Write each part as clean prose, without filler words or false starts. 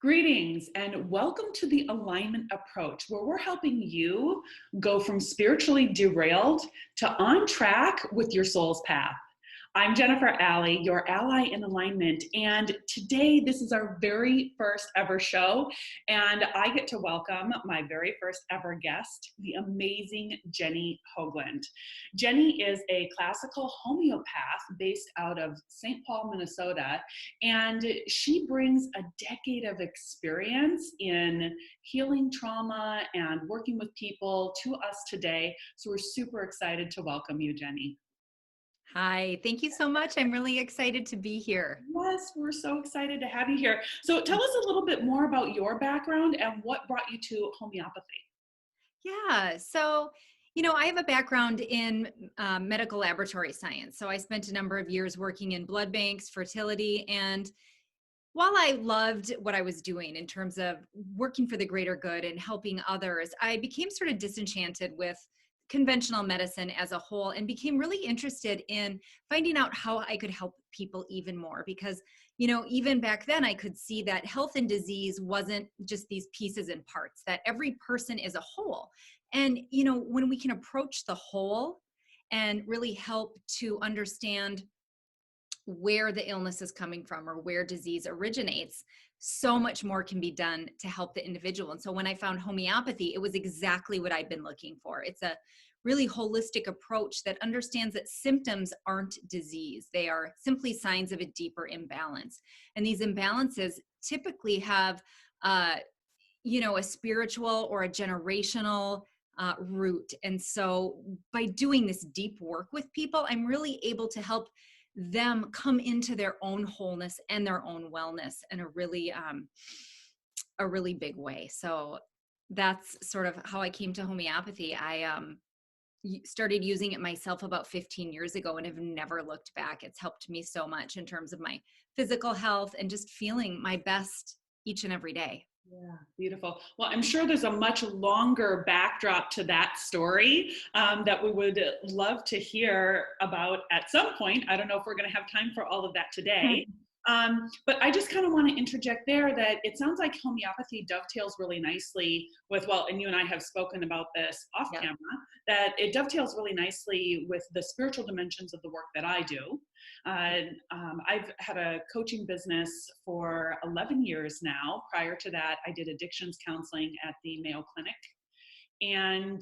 Greetings and welcome to the Alignment Approach, where we're helping you go from spiritually derailed to on track with your soul's path. I'm Jennifer Alley, your ally in alignment, and today this is our very first ever show, and I get to welcome my very first ever guest, the amazing Jennie Hoglund. Jennie is a classical homeopath based out of St. Paul, Minnesota, and she brings a decade of experience in healing trauma and working with people to us today. So we're super excited to welcome you, Jennie. Hi, thank you so much. I'm really excited to be here. Yes, we're so excited to have you here. So tell us a little bit more about your background and what brought you to homeopathy. Yeah, so, I have a background in medical laboratory science. So I spent a number of years working in blood banks, fertility, and while I loved what I was doing in terms of working for the greater good and helping others, I became sort of disenchanted with conventional medicine as a whole and became really interested in finding out how I could help people even more because, even back then I could see that health and disease wasn't just these pieces and parts, that every person is a whole. And, when we can approach the whole and really help to understand where the illness is coming from or where disease originates, so much more can be done to help the individual. And so when I found homeopathy, it was exactly what I'd been looking for. It's a really holistic approach that understands that symptoms aren't disease. They are simply signs of a deeper imbalance. And these imbalances typically have, a spiritual or a generational root. And so by doing this deep work with people, I'm really able to help them come into their own wholeness and their own wellness in a really big way. So that's sort of how I came to homeopathy. I started using it myself about 15 years ago and have never looked back. It's helped me so much in terms of my physical health and just feeling my best each and every day. Yeah, beautiful. Well, I'm sure there's a much longer backdrop to that story that we would love to hear about at some point. I don't know if we're going to have time for all of that today. But I just kind of want to interject there that it sounds like homeopathy dovetails really nicely with, well, and you and I have spoken about this off camera, that it dovetails really nicely with the spiritual dimensions of the work that I do. I've had a coaching business for 11 years now. Prior to that, I did addictions counseling at the Mayo Clinic. And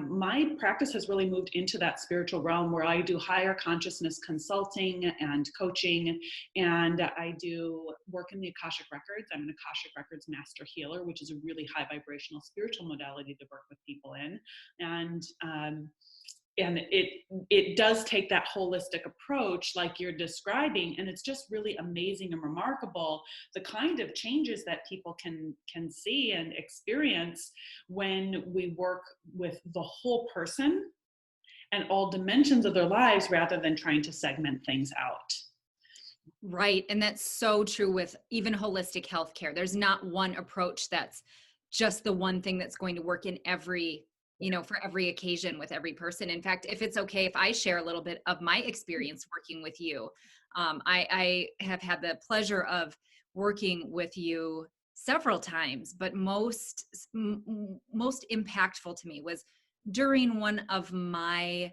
my practice has really moved into that spiritual realm where I do higher consciousness consulting and coaching, and I do work in the Akashic Records. I'm an Akashic Records master healer, which is a really high vibrational spiritual modality to work with people in. And it does take that holistic approach like you're describing, and it's just really amazing and remarkable the kind of changes that people can see and experience when we work with the whole person and all dimensions of their lives rather than trying to segment things out. Right. And that's so true with even holistic healthcare. There's not one approach that's just the one thing that's going to work in every for every occasion with every person. In fact, if it's okay, if I share a little bit of my experience working with you, I have had the pleasure of working with you several times, but most impactful to me was during one of my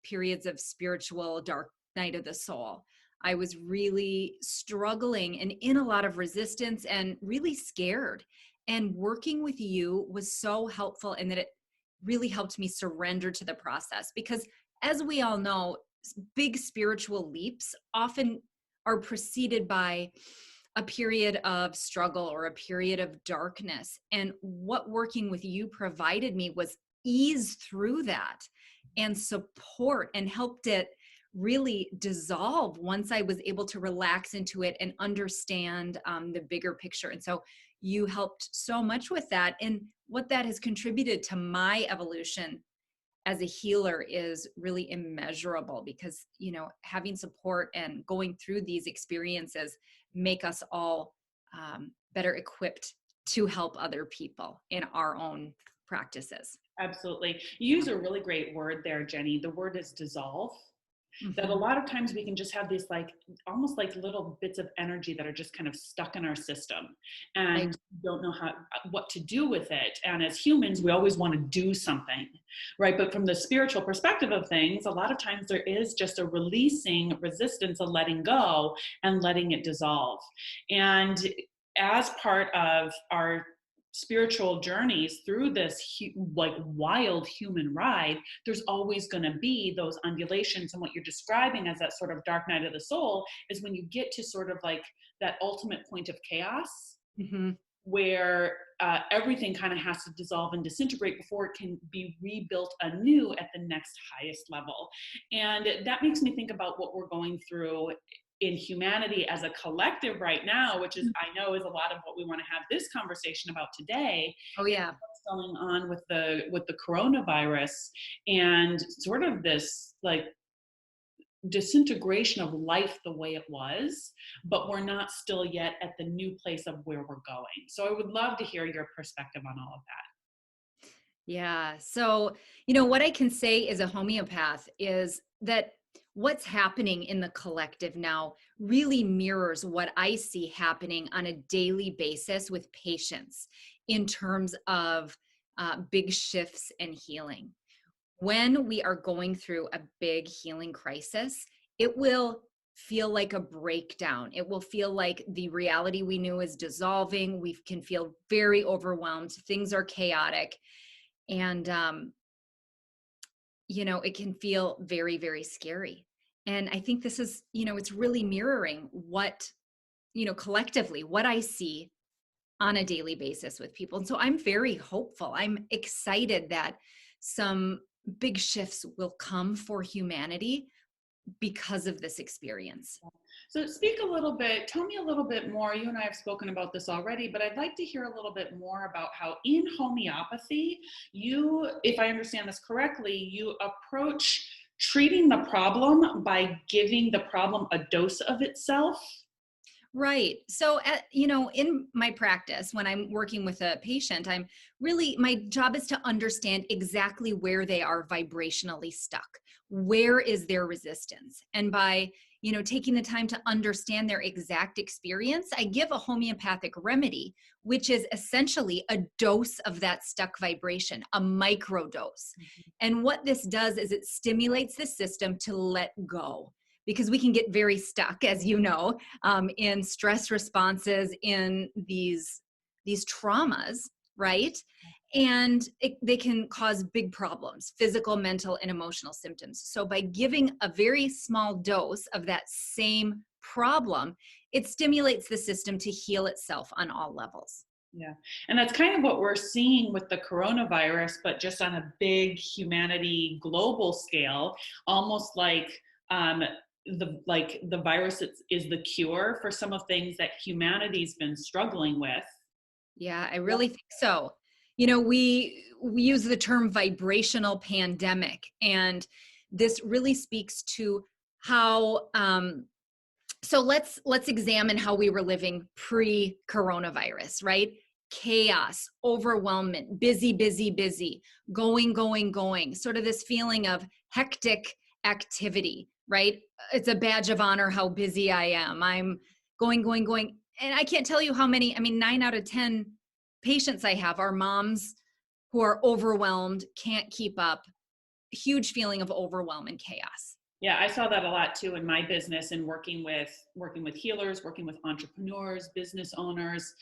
periods of spiritual dark night of the soul. I was really struggling and in a lot of resistance and really scared. And working with you was so helpful in that it really helped me surrender to the process, because as we all know, big spiritual leaps often are preceded by a period of struggle or a period of darkness. And what working with you provided me was ease through that and support, and helped it really dissolve once I was able to relax into it and understand the bigger picture. And so you helped so much with that. And what that has contributed to my evolution as a healer is really immeasurable, because, having support and going through these experiences make us all better equipped to help other people in our own practices. Absolutely. You use a really great word there, Jennie. The word is dissolve. that a lot of times we can just have these like almost like little bits of energy that are just kind of stuck in our system and don't know what to do with it. And as humans, we always want to do something, right? But from the spiritual perspective of things, a lot of times there is just a releasing, resistance, a letting go and letting it dissolve. And as part of our spiritual journeys through this like wild human ride, there's always going to be those undulations. And what you're describing as that sort of dark night of the soul is when you get to sort of like that ultimate point of chaos, where everything kind of has to dissolve and disintegrate before it can be rebuilt anew at the next highest level. And that makes me think about what we're going through in humanity as a collective right now, which is, I know, is a lot of what we want to have this conversation about today. Oh yeah. What's going on with the coronavirus and sort of this like disintegration of life the way it was, but we're not still yet at the new place of where we're going. So I would love to hear your perspective on all of that. Yeah. So, what I can say as a homeopath is that what's happening in the collective now really mirrors what I see happening on a daily basis with patients in terms of big shifts and healing. When we are going through a big healing crisis, it will feel like a breakdown. It will feel like the reality we knew is dissolving. We can feel very overwhelmed. Things are chaotic. And, it can feel very, very scary. And I think this is, it's really mirroring what, collectively, what I see on a daily basis with people. And so I'm very hopeful. I'm excited that some big shifts will come for humanity because of this experience. So speak a little bit, tell me a little bit more. You and I have spoken about this already, but I'd like to hear a little bit more about how in homeopathy, you, if I understand this correctly, you approach treating the problem by giving the problem a dose of itself. Right. So, in my practice, when I'm working with a patient, my job is to understand exactly where they are vibrationally stuck. Where is their resistance? And by, taking the time to understand their exact experience, I give a homeopathic remedy, which is essentially a dose of that stuck vibration, a micro dose. And what this does is it stimulates the system to let go. Because we can get very stuck, as you know, in stress responses, in these traumas, right? And they can cause big problems, physical, mental, and emotional symptoms. So by giving a very small dose of that same problem, it stimulates the system to heal itself on all levels. Yeah. And that's kind of what we're seeing with the coronavirus, but just on a big humanity global scale, almost like the virus is the cure for some of things that humanity's been struggling with. Yeah, I really think so. We use the term vibrational pandemic, and this really speaks to how so let's examine how we were living pre-coronavirus, right? Chaos, overwhelmment, busy, going, sort of this feeling of hectic activity, right? It's a badge of honor how busy I am. I'm going. And I can't tell you how many, 9 out of 10 patients I have are moms who are overwhelmed, can't keep up, huge feeling of overwhelm and chaos. Yeah, I saw that a lot too in my business and working with healers, working with entrepreneurs, business owners,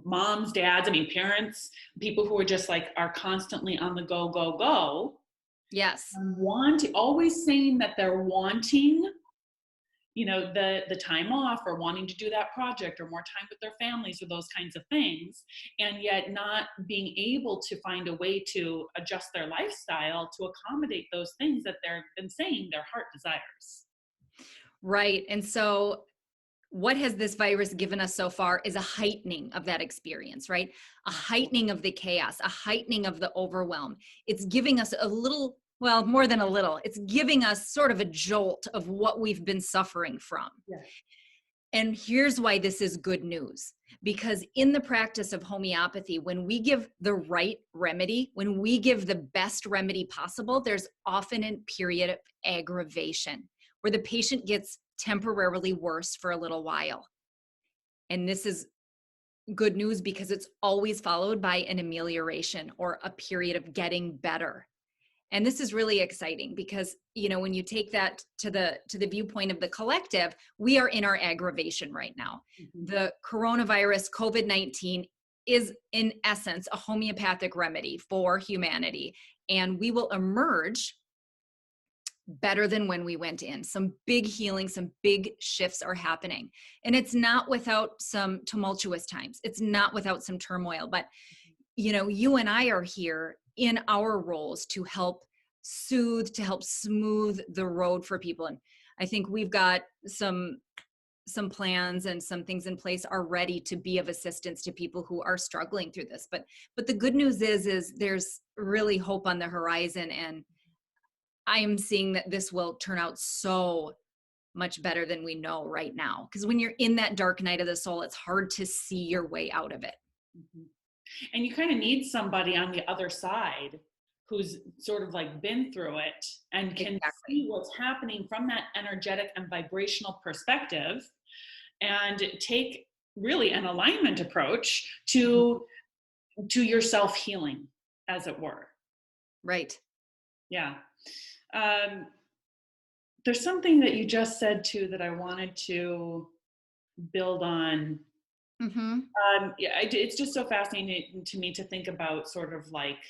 moms, dads, parents, people who are just like, are constantly on the go. Yes. Always saying that they're wanting, the time off or wanting to do that project or more time with their families or those kinds of things, and yet not being able to find a way to adjust their lifestyle to accommodate those things that they've been saying their heart desires. Right. And so what has this virus given us so far is a heightening of that experience, right? A heightening of the chaos, a heightening of the overwhelm. It's giving us a little, well, more than a little, it's giving us sort of a jolt of what we've been suffering from. Yeah. And here's why this is good news. Because in the practice of homeopathy, when we give the right remedy, when we give the best remedy possible, there's often a period of aggravation where the patient gets temporarily worse for a little while. And this is good news because it's always followed by an amelioration or a period of getting better. And this is really exciting because, you know, when you take that to the viewpoint of the collective, we are in our aggravation right now. Mm-hmm. The coronavirus, COVID-19, is in essence a homeopathic remedy for humanity. And we will emerge better than when we went in. Some big healing, some big shifts are happening. And it's not without some tumultuous times. It's not without some turmoil, but you know, you and I are here in our roles to help soothe, to help smooth the road for people. And I think we've got some plans and some things in place already to be of assistance to people who are struggling through this. But the good news is there's really hope on the horizon. And I am seeing that this will turn out so much better than we know right now. Because when you're in that dark night of the soul, it's hard to see your way out of it. Mm-hmm. And you kind of need somebody on the other side who's sort of like been through it and can see what's happening from that energetic and vibrational perspective and take really an alignment approach to your self-healing, as it were. Right. Yeah. There's something that you just said too that I wanted to build on. Mm-hmm. Yeah, it's just so fascinating to me to think about sort of like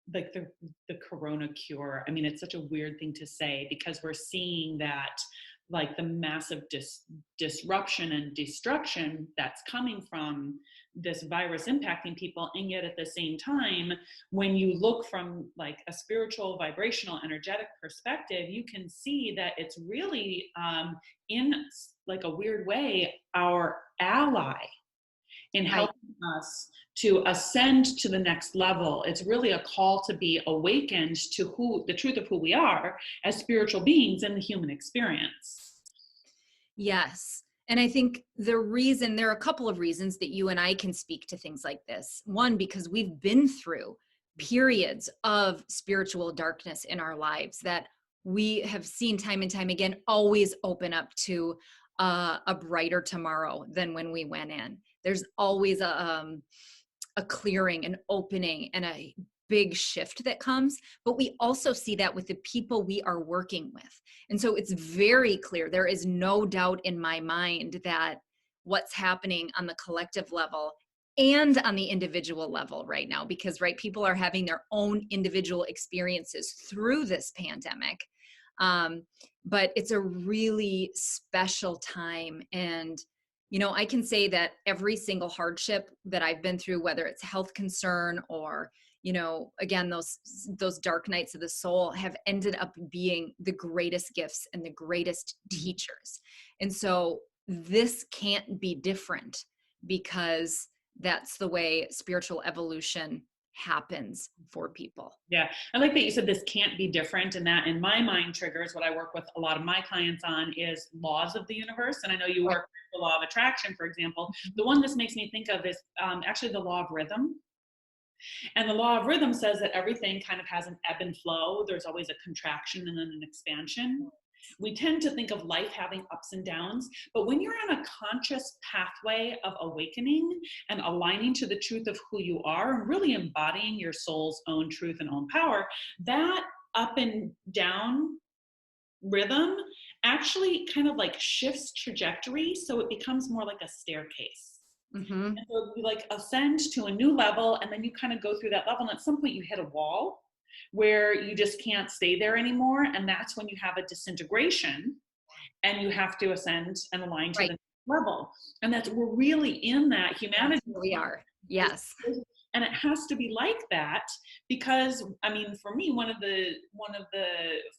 the corona cure. I mean, it's such a weird thing to say because we're seeing that like the massive disruption and destruction that's coming from this virus impacting people. And yet at the same time, when you look from like a spiritual, vibrational, energetic perspective, you can see that it's really in like a weird way, our ally in helping us to ascend to the next level. It's really a call to be awakened to the truth of who we are as spiritual beings in the human experience. Yes. And I think there are a couple of reasons that you and I can speak to things like this. One, because we've been through periods of spiritual darkness in our lives that we have seen time and time again always open up to a brighter tomorrow than when we went in. There's always a clearing, an opening, and a big shift that comes, but we also see that with the people we are working with. And so it's very clear. There is no doubt in my mind that what's happening on the collective level and on the individual level right now, because people are having their own individual experiences through this pandemic. But it's a really special time. And you know, I can say that every single hardship that I've been through, whether it's health concern or, you know, again, those dark nights of the soul, have ended up being the greatest gifts and the greatest teachers. And so this can't be different because that's the way spiritual evolution happens for people. Yeah, I like that you said this can't be different, and that in my mind triggers what I work with a lot of my clients on is laws of the universe. And I know you work with the law of attraction, for example. The one this makes me think of is actually the law of rhythm. And the law of rhythm says that everything kind of has an ebb and flow. There's always a contraction and then an expansion. We tend to think of life having ups and downs, but when you're on a conscious pathway of awakening and aligning to the truth of who you are and really embodying your soul's own truth and own power, that up and down rhythm actually kind of like shifts trajectory, so it becomes more like a staircase. Mm-hmm. And so you like ascend to a new level, and then you kind of go through that level, and at some point you hit a wall where you just can't stay there anymore. And that's when you have a disintegration and you have to ascend and align to the next level. And we're really in that humanity. That's where we are. Yes. And it has to be like that because, I mean, for me, one of the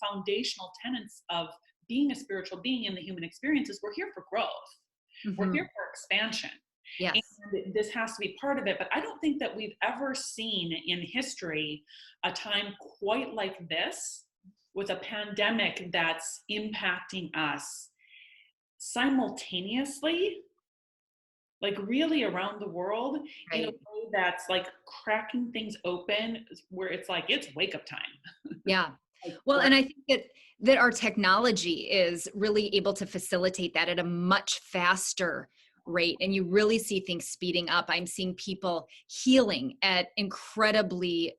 foundational tenets of being a spiritual being in the human experience is we're here for growth. Mm-hmm. We're here for expansion. Yes. And this has to be part of it. But I don't think that we've ever seen in history a time quite like this with a pandemic that's impacting us simultaneously, like really around the world, in a Right. way that's like cracking things open, where it's like it's wake up time. Yeah. Like, Well, right. and I think that our technology is really able to facilitate that at a much faster rate, and you really see things speeding up. I'm seeing people healing at incredibly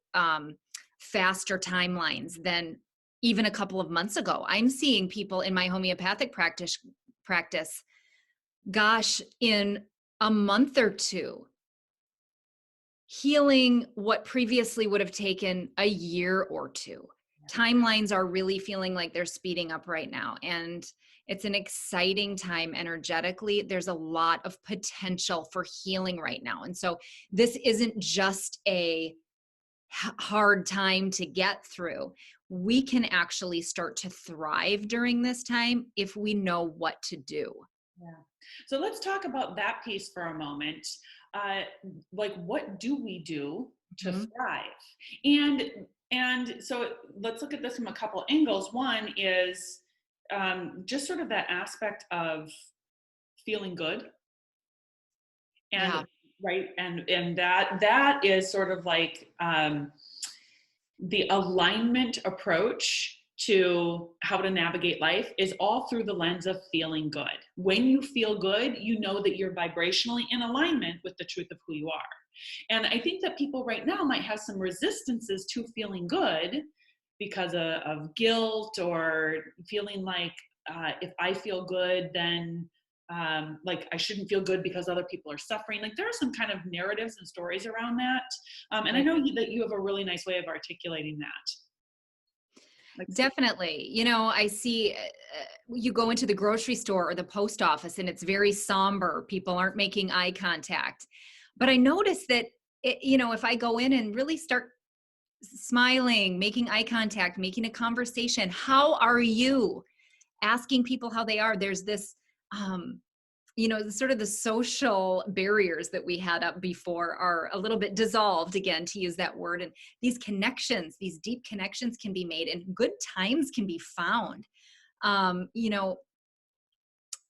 faster timelines than even a couple of months ago. I'm seeing people in my homeopathic practice, gosh, in a month or two, healing what previously would have taken a year or two. Timelines are really feeling like they're speeding up right now. And it's an exciting time energetically. There's a lot of potential for healing right now. And so this isn't just a hard time to get through. We can actually start to thrive during this time if we know what to do. Yeah. So let's talk about that piece for a moment. Uh, like, what do we do to Mhm. thrive? And so let's look at this from a couple angles. One is just sort of that aspect of feeling good, and Yeah. right, and that is sort of like the alignment approach to how to navigate life is all through the lens of feeling good. When you feel good, you know that you're vibrationally in alignment with the truth of who you are. And I think that people right now might have some resistances to feeling good because of guilt, or feeling like if I feel good, then like I shouldn't feel good because other people are suffering. Like there are some kind of narratives and stories around that. And I know that you have a really nice way of articulating that. Like, Definitely. I see you go into the grocery store or the post office and it's very somber. People aren't making eye contact. But I notice that, if I go in and really start smiling, making eye contact, making a conversation, how are you? Asking people how they are, there's this, sort of the social barriers that we had up before are a little bit dissolved, again, to use that word. And these connections, these deep connections can be made and good times can be found. Um, you know,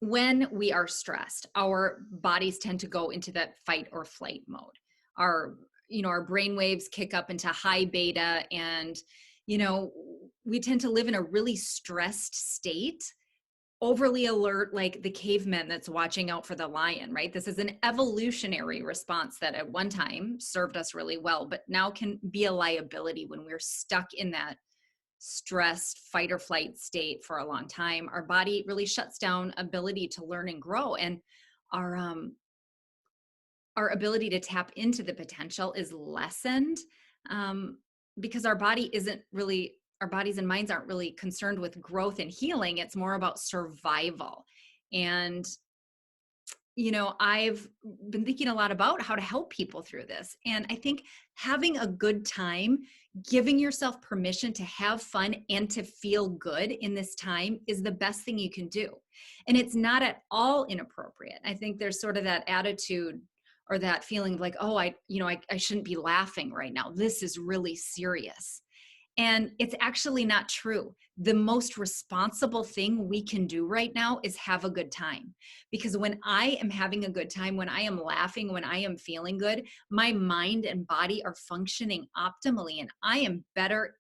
when we are stressed, our bodies tend to go into that fight or flight mode. Our brain waves kick up into high beta, and, we tend to live in a really stressed state, overly alert, like the caveman that's watching out for the lion, right? This is an evolutionary response that at one time served us really well, but now can be a liability when we're stuck in that stressed fight or flight state for a long time. Our body really shuts down ability to learn and grow, and our our ability to tap into the potential is lessened, um, because our bodies and minds aren't really concerned with growth and healing. It's more about survival. And I've been thinking a lot about how to help people through this. And I think having a good time, giving yourself permission to have fun and to feel good in this time is the best thing you can do. And it's not at all inappropriate. I think there's sort of that attitude or that feeling of like, oh, I shouldn't be laughing right now. This is really serious. And it's actually not true. The most responsible thing we can do right now is have a good time. Because when I am having a good time, when I am laughing, when I am feeling good, my mind and body are functioning optimally, and I am better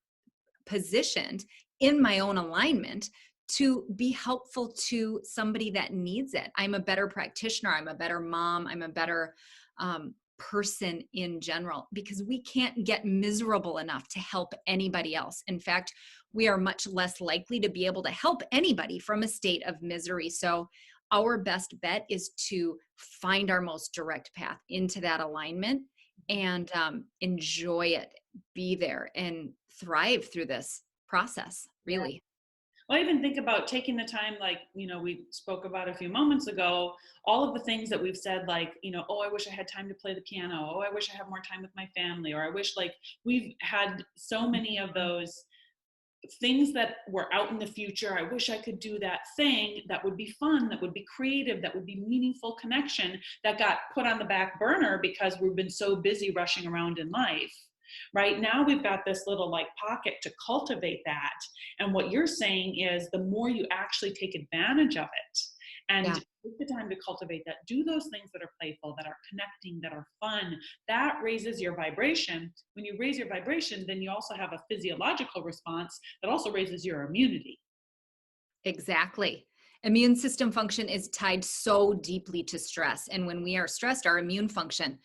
positioned in my own alignment to be helpful to somebody that needs it. I'm a better practitioner. I'm a better mom. I'm a better person in general, because we can't get miserable enough to help anybody else. In fact, we are much less likely to be able to help anybody from a state of misery. So our best bet is to find our most direct path into that alignment and enjoy it, be there, and thrive through this process, yeah. really. Well, I even think about taking the time, like, we spoke about a few moments ago, all of the things that we've said, like, oh, I wish I had time to play the piano. Oh, I wish I had more time with my family. Or I wish, like, we've had so many of those things that were out in the future. I wish I could do that thing that would be fun, that would be creative, that would be meaningful connection, that got put on the back burner because we've been so busy rushing around in life. Right now, we've got this little like pocket to cultivate that. And what you're saying is the more you actually take advantage of it And Yeah. take the time to cultivate that. Do those things that are playful, that are connecting, that are fun. That raises your vibration. When you raise your vibration, then you also have a physiological response that also raises your immunity. Exactly. Immune system function is tied so deeply to stress. And when we are stressed, our immune function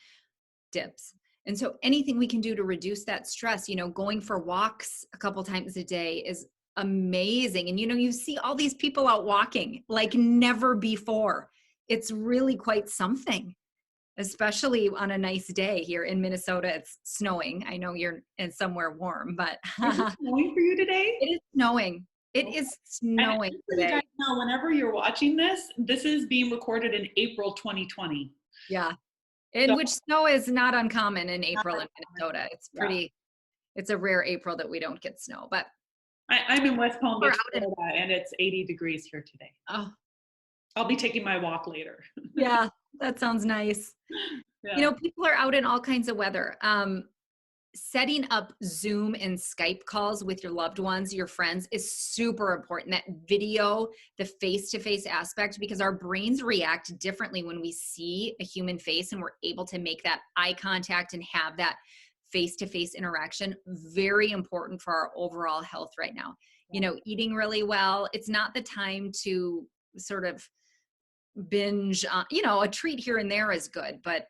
dips. And so anything we can do to reduce that stress, going for walks a couple times a day is amazing. And, you see all these people out walking like never before. It's really quite something, especially on a nice day here in Minnesota. It's snowing. I know you're in somewhere warm, but Is it snowing for you today? it is snowing. It is And snowing just so you guys today. know, whenever you're watching this, this is being recorded in April 2020. Yeah. In So, which snow is not uncommon in April in Minnesota. yeah. It's a rare April that we don't get snow, but I'm in West Palm we're Beach, out in, Florida, and it's 80 degrees here today. oh, I'll be taking my walk later. yeah, that sounds nice. Yeah. People are out in all kinds of weather. Setting up Zoom and Skype calls with your loved ones, your friends, is super important. That video, the face-to-face aspect, because our brains react differently when we see a human face and we're able to make that eye contact and have that face-to-face interaction. Very important for our overall health right now. Eating really well. It's not the time to sort of binge, a treat here and there is good, but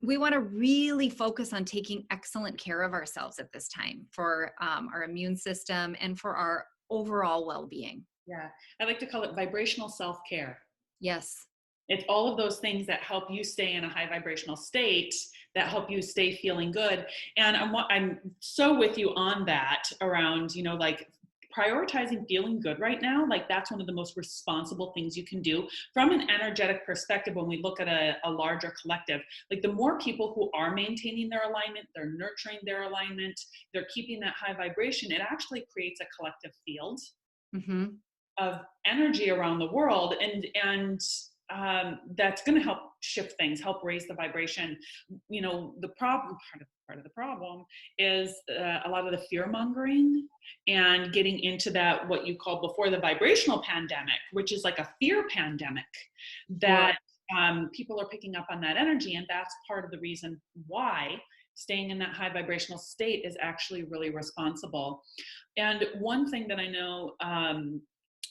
we want to really focus on taking excellent care of ourselves at this time for our immune system and for our overall well-being. Yeah. I like to call it vibrational self-care. Yes. It's all of those things that help you stay in a high vibrational state, that help you stay feeling good. And I'm so with you on that around, like prioritizing feeling good right now. Like that's one of the most responsible things you can do from an energetic perspective. When we look at a larger collective, like the more people who are maintaining their alignment, they're nurturing their alignment, they're keeping that high vibration, it actually creates a collective field of energy around the world. And that's going to help shift things, help raise the vibration. The problem, part of the problem is a lot of the fear mongering and getting into that, what you called before, the vibrational pandemic, which is like a fear pandemic, that people are picking up on that energy. And that's part of the reason why staying in that high vibrational state is actually really responsible. And one thing that I know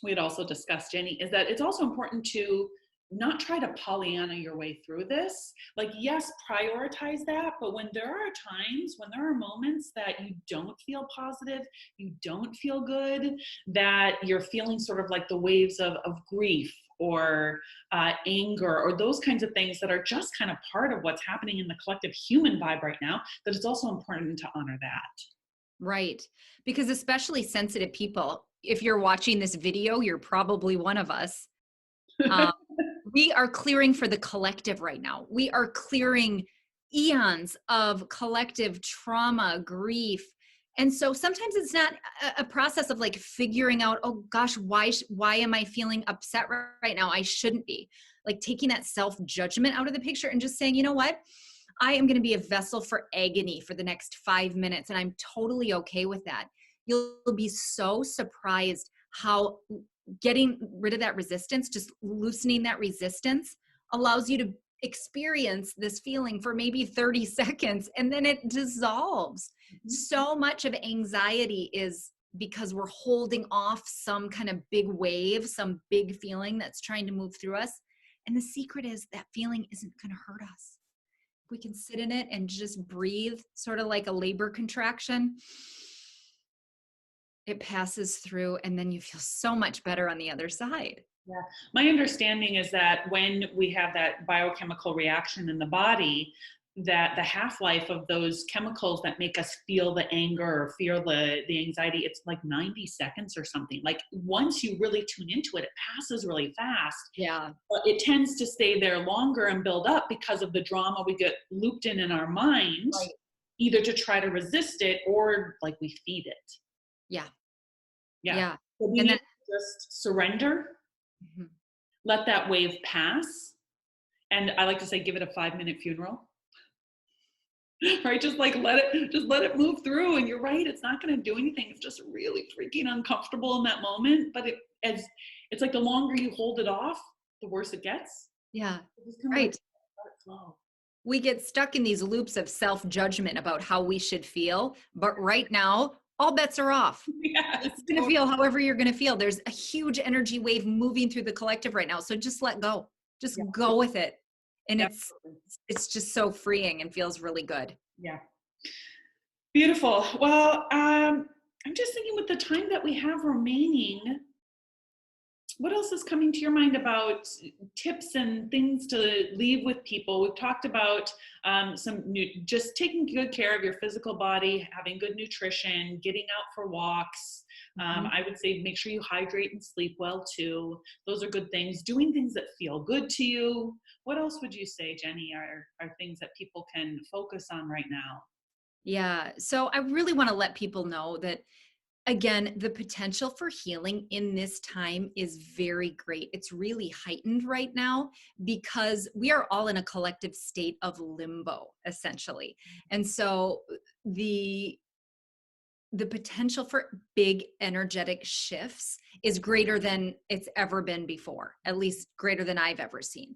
we had also discussed, Jenny, is that it's also important to not try to Pollyanna your way through this. Like, yes, prioritize that, but when there are times, when there are moments that you don't feel positive, you don't feel good, that you're feeling sort of like the waves of grief or anger or those kinds of things that are just kind of part of what's happening in the collective human vibe right now, that it's also important to honor that. Right. Because especially sensitive people, if you're watching this video, you're probably one of us. We are clearing for the collective right now. We are clearing eons of collective trauma, grief. And so sometimes it's not a process of like figuring out, oh gosh, why am I feeling upset right now? I shouldn't be. Like taking that self-judgment out of the picture and just saying, you know what? I am going to be a vessel for agony for the next 5 minutes. And I'm totally okay with that. You'll be so surprised how getting rid of that resistance, just loosening that resistance, allows you to experience this feeling for maybe 30 seconds and then it dissolves. So much of anxiety is because we're holding off some kind of big wave, some big feeling that's trying to move through us. And the secret is that feeling isn't going to hurt us. We can sit in it and just breathe, sort of like a labor contraction. It passes through and then you feel so much better on the other side. Yeah. My understanding is that when we have that biochemical reaction in the body, that the half-life of those chemicals that make us feel the anger or feel the anxiety, it's like 90 seconds or something. Like once you really tune into it, it passes really fast. Yeah. But it tends to stay there longer and build up because of the drama we get looped in our mind, right, either to try to resist it or like we feed it. Yeah. Yeah. Yeah. So we need to just surrender, let that wave pass. And I like to say, give it a 5-minute funeral. Right? Just let it move through. And you're right, it's not going to do anything. It's just really freaking uncomfortable in that moment. But it's like the longer you hold it off, the worse it gets. Yeah. Just kind of like Right. let it flow. We get stuck in these loops of self-judgment about how we should feel, but right now all bets are off. Yes, You're going to totally. feel however you're going to feel. There's a huge energy wave moving through the collective right now, so just let go. Just Yeah, go with it. And absolutely. it's just so freeing and feels really good. Yeah. Beautiful. Well, I'm just thinking with the time that we have remaining, what else is coming to your mind about tips and things to leave with people? We've talked about just taking good care of your physical body, having good nutrition, getting out for walks. I would say make sure you hydrate and sleep well too. Those are good things. Doing things that feel good to you. What else would you say, Jennie, are things that people can focus on right now? Yeah. So I really want to let people know that, again, the potential for healing in this time is very great. It's really heightened right now because we are all in a collective state of limbo, essentially. And so the the potential for big energetic shifts is greater than it's ever been before, at least greater than I've ever seen.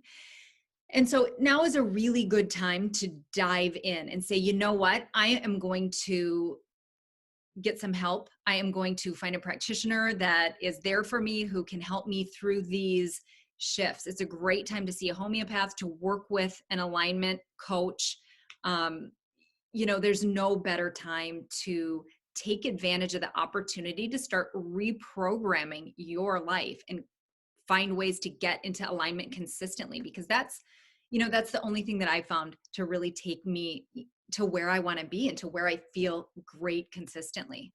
And so now is a really good time to dive in and say, you know what? I am going to get some help. I am going to find a practitioner that is there for me who can help me through these shifts. It's a great time to see a homeopath, to work with an alignment coach. Um, there's no better time to take advantage of the opportunity to start reprogramming your life and find ways to get into alignment consistently, because that's the only thing that I found to really take me to where I want to be and to where I feel great consistently.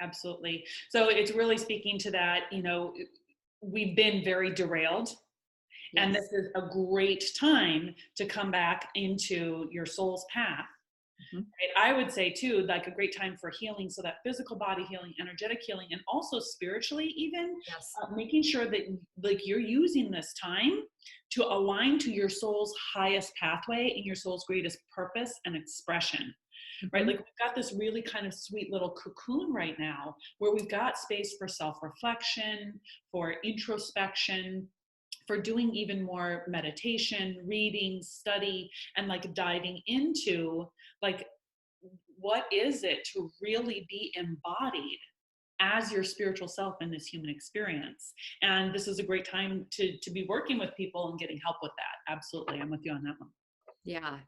Absolutely. So it's really speaking to that, we've been very derailed. And Yes. this is a great time to come back into your soul's path. Mhm. Right? I would say too, like a great time for healing. So that physical body healing, energetic healing, and also spiritually, even Yes. making sure that like you're using this time to align to your soul's highest pathway and your soul's greatest purpose and expression. Right? Mhm. Like we've got this really kind of sweet little cocoon right now where we've got space for self-reflection, for introspection, for doing even more meditation, reading, study, and like diving into like what is it to really be embodied as your spiritual self in this human experience. And this is a great time to be working with people and getting help with that. Absolutely. I'm with you on that one. Yeah,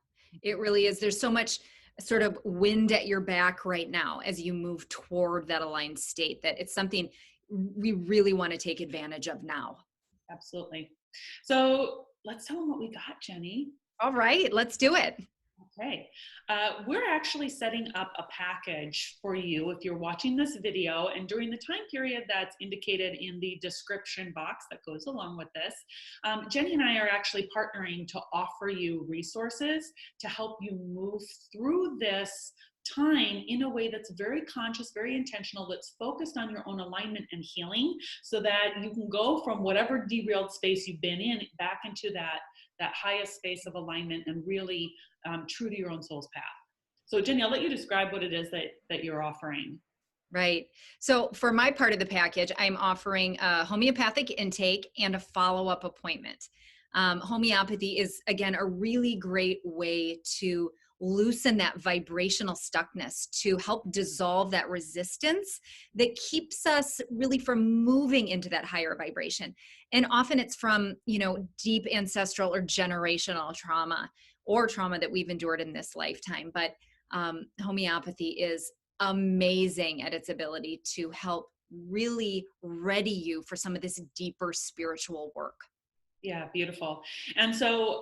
it really is. There's so much sort of wind at your back right now as you move toward that aligned state that it's something we really want to take advantage of now. Absolutely. So let's tell them what we got, Jennie. All right, let's do it. Okay. We're actually setting up a package for you if you're watching this video and during the time period that's indicated in the description box that goes along with this. Jennie and I are actually partnering to offer you resources to help you move through this time in a way that's very conscious, very intentional, that's focused on your own alignment and healing so that you can go from whatever derailed space you've been in back into that highest space of alignment and really true to your own soul's path. So Jennie, I'll let you describe what it is that you're offering. Right. So for my part of the package, I'm offering a homeopathic intake and a follow-up appointment. Homeopathy is, again, a really great way to loosen that vibrational stuckness, to help dissolve that resistance that keeps us really from moving into that higher vibration. And often it's from, deep ancestral or generational trauma or trauma that we've endured in this lifetime. But homeopathy is amazing at its ability to help really ready you for some of this deeper spiritual work. Yeah, beautiful. And so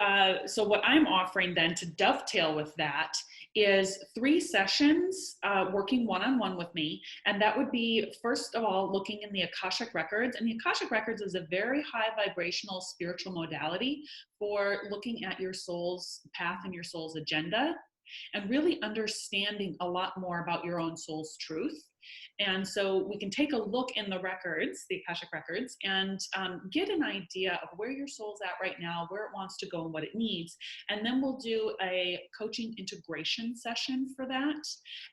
what I'm offering then to dovetail with that is 3 sessions working one-on-one with me. And that would be, first of all, looking in the Akashic Records. And the Akashic Records is a very high vibrational spiritual modality for looking at your soul's path and your soul's agenda. and really understanding a lot more about your own soul's truth. And so we can take a look in the records, the Akashic Records, and get an idea of where your soul's at right now, where it wants to go and what it needs. And then we'll do a coaching integration session for that,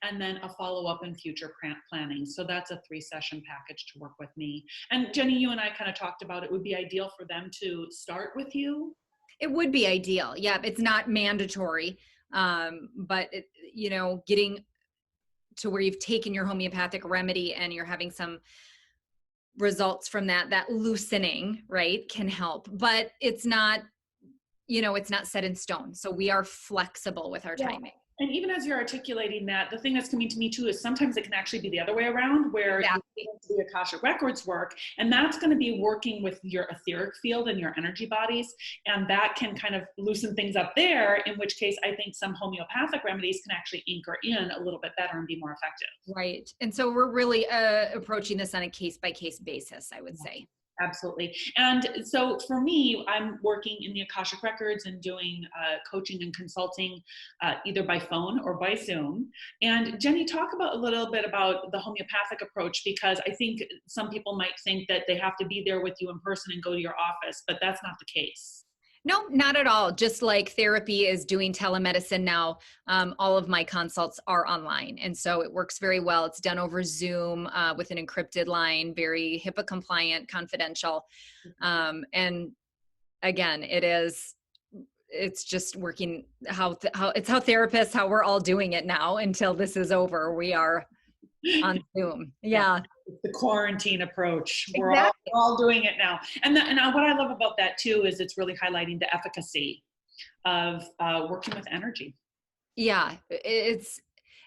and then a follow-up and future planning. So that's a 3-session package to work with me. And Jennie, you and I kind of talked about it would be ideal for them to start with you. It would be ideal. Yeah, it's not mandatory, but getting to where you've taken your homeopathic remedy and you're having some results from that loosening, right, can help. But it's not, it's not set in stone. So we are flexible with our timing. And even as you're articulating that, the thing that's coming to me too is sometimes it can actually be the other way around, where you get into the Akashic Records work, and that's going to be working with your etheric field and your energy bodies, and that can kind of loosen things up there, in which case I think some homeopathic remedies can actually anchor in a little bit better and be more effective. Right. And so we're really approaching this on a case-by-case basis, I would say. Absolutely. And so for me, I'm working in the Akashic Records and doing coaching and consulting either by phone or by Zoom. And Jennie, talk about a little bit about the homeopathic approach, because I think some people might think that they have to be there with you in person and go to your office, but that's not the case. No, not at all. Just like therapy is doing telemedicine now, all of my consults are online. And so it works very well. It's done over Zoom with an encrypted line, very HIPAA compliant, confidential. And again, it's just working how therapists, how we're all doing it now until this is over. We are on Zoom. Yeah. The quarantine approach. We're all doing it now. And what I love about that too is it's really highlighting the efficacy of working with energy. Yeah.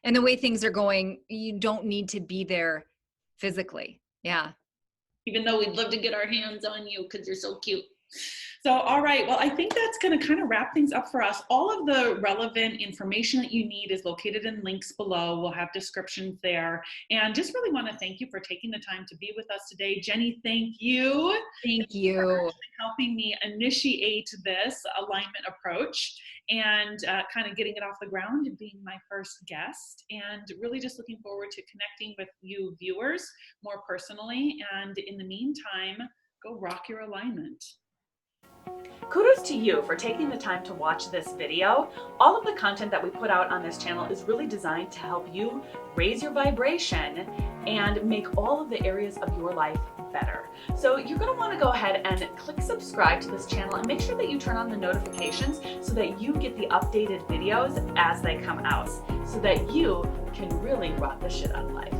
And the way things are going, you don't need to be there physically. Yeah. Even though we'd love to get our hands on you because you're so cute. So, all right. Well, I think that's going to kind of wrap things up for us. All of the relevant information that you need is located in links below. We'll have descriptions there. And just really want to thank you for taking the time to be with us today. Jennie, thank you. Thank you for helping me initiate this alignment approach and kind of getting it off the ground and being my first guest. And really just looking forward to connecting with you viewers more personally. And in the meantime, go rock your alignment. Kudos to you for taking the time to watch this video. All of the content that we put out on this channel is really designed to help you raise your vibration and make all of the areas of your life better. So you're going to want to go ahead and click subscribe to this channel and make sure that you turn on the notifications so that you get the updated videos as they come out, so that you can really rock the shit out of life.